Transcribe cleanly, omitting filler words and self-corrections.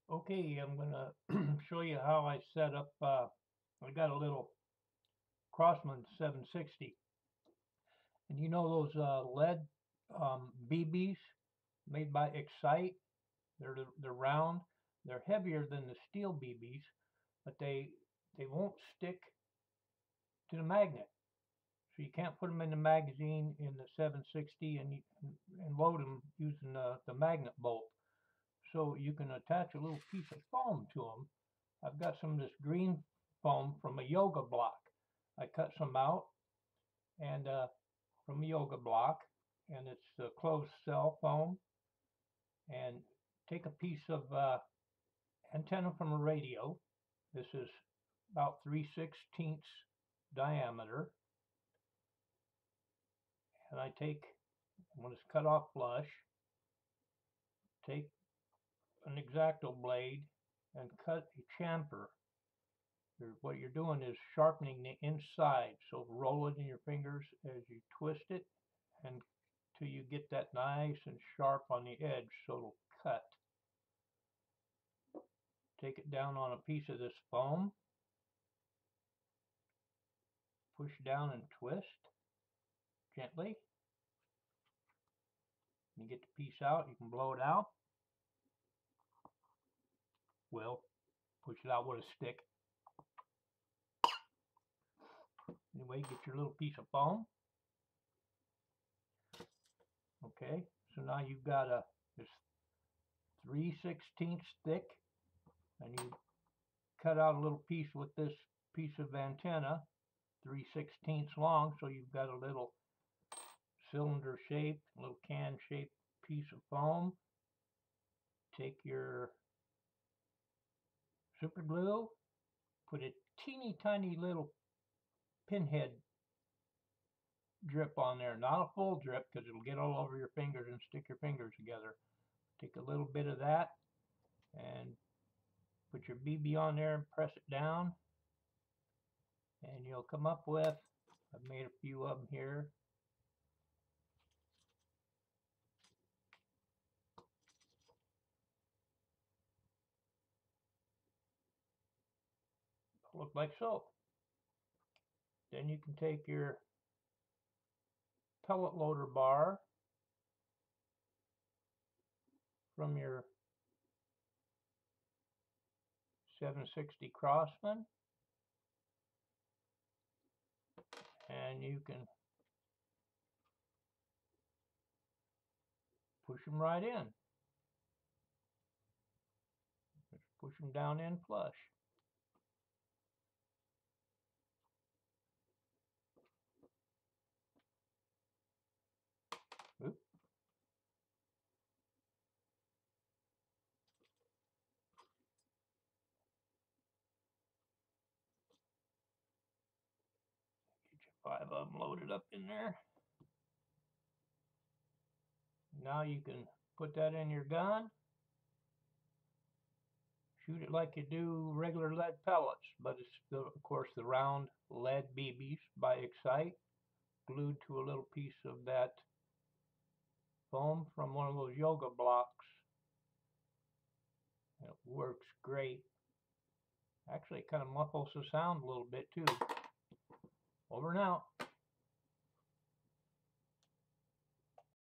Okay, I'm gonna show you how I set up, I got a little Crosman 760. And you know those lead BBs made by Excite? They're round. They're heavier than the steel BBs, but they won't stick to the magnet. So you can't put them in the magazine in the 760 and load them using the magnet bolt. So you can attach a little piece of foam to them. I've got some of this green foam from a yoga block. I cut some out and from a yoga block, and it's the closed cell foam. And take a piece of antenna from a radio. This is about 3/16 diameter, and when it's cut off flush, take an X-Acto blade and cut a chamfer. What you're doing is sharpening the inside, so roll it in your fingers as you twist it until you get that nice and sharp on the edge so it'll cut. Take it down on a piece of this foam, push down and twist gently. When you get the piece out, you can blow it out. Well, push it out with a stick. Anyway, get your little piece of foam. Okay, so now you've got this 3/16 thick, and you cut out a little piece with this piece of antenna, 3/16 long, so you've got a little cylinder shaped, little can shaped piece of foam. Take your super glue, put a teeny tiny little pinhead drip on there, not a full drip because it'll get all over your fingers and stick your fingers together. Take a little bit of that and put your BB on there and press it down, and you'll come up with, I've made a few of them here. Look like so. Then you can take your pellet loader bar from your 760 Crosman, and you can push them right in. Just push them down in flush. Oop. Get your 5 of them loaded up in there. Now you can put that in your gun. Shoot it like you do regular lead pellets, but it's of course the round lead BBs by Excite, glued to a little piece of that foam from one of those yoga blocks. It works great. Actually, it kind of muffles the sound a little bit too. Over and out.